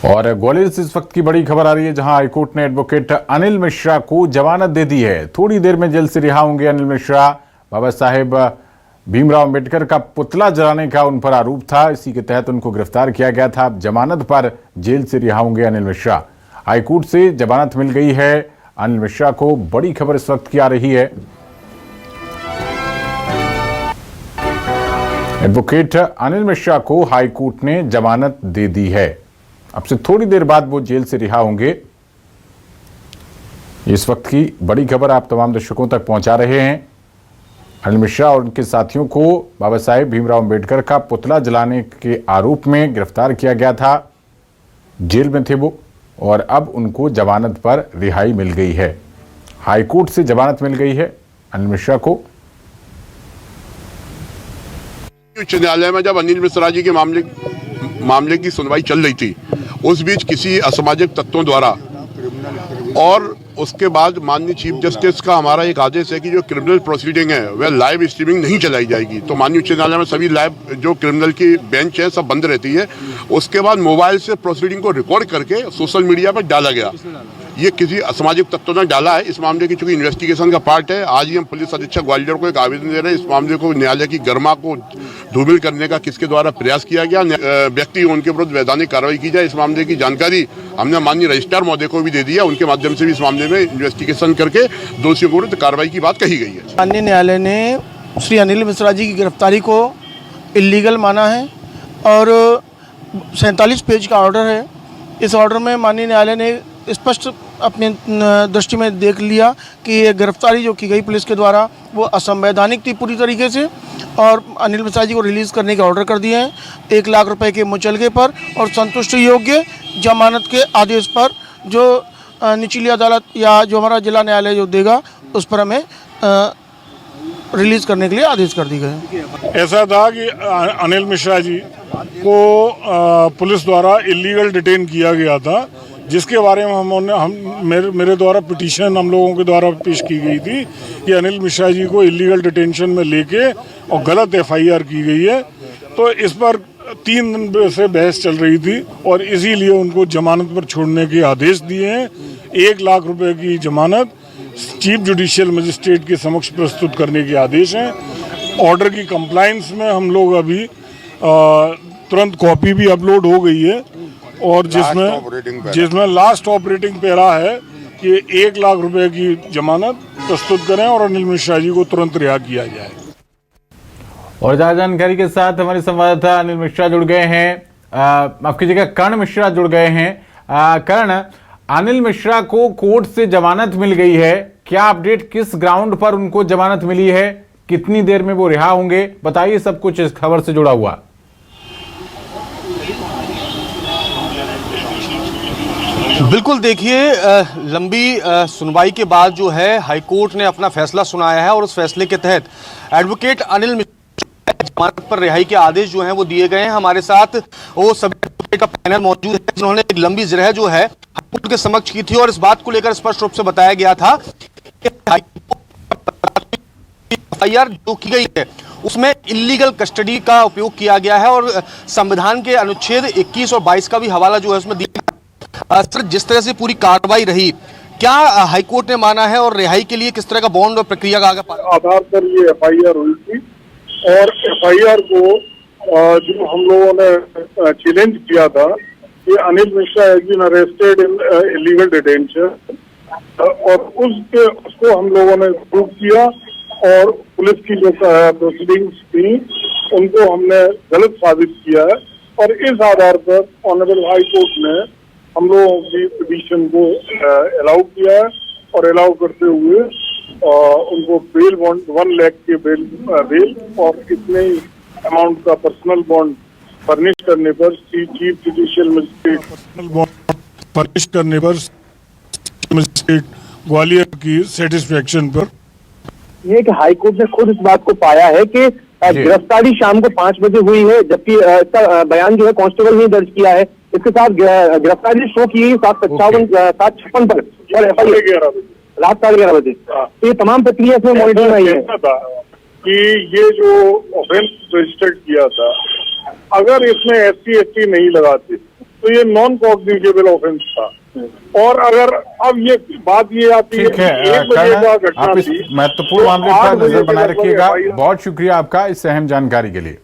और ग्वालियर से इस वक्त की बड़ी खबर आ रही है, जहां हाईकोर्ट ने एडवोकेट अनिल मिश्रा को जमानत दे दी है। थोड़ी देर में जेल से रिहा होंगे अनिल मिश्रा। बाबा साहेब भीमराव अंबेडकर का पुतला जलाने का उन पर आरोप था, इसी के तहत उनको गिरफ्तार किया गया था। जमानत पर जेल से रिहा होंगे अनिल मिश्रा। हाईकोर्ट से जमानत मिल गई है अनिल मिश्रा को। बड़ी खबर इस वक्त की आ रही है। एडवोकेट अनिल मिश्रा को हाईकोर्ट ने जमानत दे दी है। अब से थोड़ी देर बाद वो जेल से रिहा होंगे। इस वक्त की बड़ी खबर आप तमाम दर्शकों तक पहुंचा रहे हैं। अनिल मिश्रा और उनके साथियों को बाबा साहेब भीमराव अंबेडकर का पुतला जलाने के आरोप में गिरफ्तार किया गया था। जेल में थे वो और अब उनको जमानत पर रिहाई मिल गई है। हाईकोर्ट से जमानत मिल गई है अनिल मिश्रा को। उच्च न्यायालय में जब अनिल मिश्रा जी के मामले की सुनवाई चल रही थी, उस बीच किसी असामाजिक तत्वों द्वारा और उसके बाद माननीय चीफ जस्टिस का हमारा एक आदेश है कि जो क्रिमिनल प्रोसीडिंग है वह लाइव स्ट्रीमिंग नहीं चलाई जाएगी। तो माननीय उच्च न्यायालय में सभी लाइव जो क्रिमिनल की बेंच है सब बंद रहती है। उसके बाद मोबाइल से प्रोसीडिंग को रिकॉर्ड करके सोशल मीडिया पर डाला गया। ये किसी असामाजिक तत्वों ने डाला है। इस मामले की चूंकि इन्वेस्टिगेशन का पार्ट है, आज ही हम पुलिस अधीक्षक ग्वालियर को एक आवेदन दे रहे हैं। इस मामले को न्यायालय की गरिमा को धूमिल करने का किसके द्वारा प्रयास किया गया, व्यक्ति उनके विरुद्ध वैधानिक कार्रवाई की जाए। इस मामले की जानकारी हमने माननीय रजिस्ट्रार महोदय को भी दे दी है। उनके माध्यम से भी इस मामले में इन्वेस्टिगेशन करके दोषियों के विरुद्ध कार्रवाई की बात कही गई है। माननीय न्यायालय ने श्री अनिल मिश्रा जी की गिरफ्तारी को इल्लीगल माना है और 47 पेज का ऑर्डर है। इस ऑर्डर में माननीय न्यायालय ने स्पष्ट अपनी दृष्टि में देख लिया कि ये गिरफ्तारी जो की गई पुलिस के द्वारा वो असंवैधानिक थी पूरी तरीके से, और अनिल मिश्रा जी को रिलीज़ करने के ऑर्डर कर दिए हैं 1 लाख रुपए के मुचलके पर और संतुष्टि योग्य जमानत के आदेश पर, जो निचली अदालत या जो हमारा जिला न्यायालय जो देगा उस पर हमें रिलीज़ करने के लिए आदेश कर दी गए। ऐसा था कि अनिल मिश्रा जी को पुलिस द्वारा इलीगल डिटेन किया गया था, जिसके बारे में मेरे द्वारा पिटीशन हम लोगों के द्वारा पेश की गई थी कि अनिल मिश्रा जी को इलीगल डिटेंशन में लेके और गलत एफआईआर की गई है। तो इस पर 3 दिन से बहस चल रही थी और इसीलिए उनको जमानत पर छोड़ने के आदेश दिए हैं। 1 लाख रुपए की जमानत चीफ जुडिशियल मजिस्ट्रेट के समक्ष प्रस्तुत करने के आदेश हैं। ऑर्डर की कंप्लायंस में हम लोग अभी तुरंत कॉपी भी अपलोड हो गई है और जिसमें लास्ट ऑपरेटिंग पैरा है कि 1 लाख रुपए की जमानत प्रस्तुत करें और अनिल मिश्रा जी को तुरंत रिहा किया जाए। और ज्यादा जानकारी के साथ हमारे संवाददाता अनिल मिश्रा जुड़ गए हैं, माफ कीजिएगा कर्ण मिश्रा जुड़ गए हैं। कर्ण, अनिल मिश्रा को कोर्ट से जमानत मिल गई है, क्या अपडेट, किस ग्राउंड पर उनको जमानत मिली है, कितनी देर में वो रिहा होंगे, बताइए सब कुछ इस खबर से जुड़ा हुआ। बिल्कुल, देखिए लंबी सुनवाई के बाद जो है हाईकोर्ट ने अपना फैसला सुनाया है और उस फैसले के तहत एडवोकेट अनिल मिश्रा जमानत पर रिहाई के आदेश जो हैं वो दिए गए हैं। हमारे साथ वो सभी का पैनल मौजूद है जिन्होंने एक लंबी जिरह जो है हाईकोर्ट के समक्ष की थी और इस बात को लेकर स्पष्ट रूप से बताया गया था कि एफआईआर जो की गई है उसमें इलीगल कस्टडी का उपयोग किया गया है और संविधान के अनुच्छेद 21 और 22 का भी हवाला जो है उसमें दिया। सर, जिस तरह से पूरी कार्रवाई रही, क्या हाईकोर्ट ने माना है और रिहाई के लिए किस तरह का बॉन्ड और प्रक्रिया का आधार पर ये एफआईआर हुई थी और एफआईआर को जो हम लोगों ने चैलेंज किया था कि Anil Mishra has been arrested in illegal detention, और उसको हम लोगों ने प्रूव किया और पुलिस की जो प्रोसीडिंग्स थी उनको हमने गलत साबित किया है। और इस आधार पर ऑनरेबल हाई कोर्ट ने हम लोगों की पिटीशन को अलाउ किया है और अलाउ करते हुए उनको बेल बॉन्ड 1 लाख के बेल और इतने ही अमाउंट का पर्सनल बॉन्ड फर्निश करने पर चीफ जुडिशियल मजिस्ट्रेट ग्वालियर की सेटिस्फेक्शन पर ये कि हाईकोर्ट ने खुद इस बात को पाया है कि गिरफ्तारी शाम को 5 बजे हुई है, जबकि इसका बयान जो है कांस्टेबल ने दर्ज किया है। इसके साथ गिरफ्तारी शो की 7:56 पर और एफआईआर रात 11:30 बजे। तो ये तमाम प्रक्रिया इसमें मॉनिटरिंग आई है कि ये जो ऑफेंस रजिस्टर्ड किया था, अगर इसमें SC ST नहीं लगाते तो तो ये नॉन कॉग्निजेबल ऑफेंस था। और अगर अब ये बात ये आती है ठीक है कि 1 बजे का कर्नल, घटना आप इस थी, महत्वपूर्ण तो मामले 8 पर बजे नजर के बनाए लगभग रखिएगा। FIR बहुत शुक्रिया आपका इस अहम जानकारी के लिए।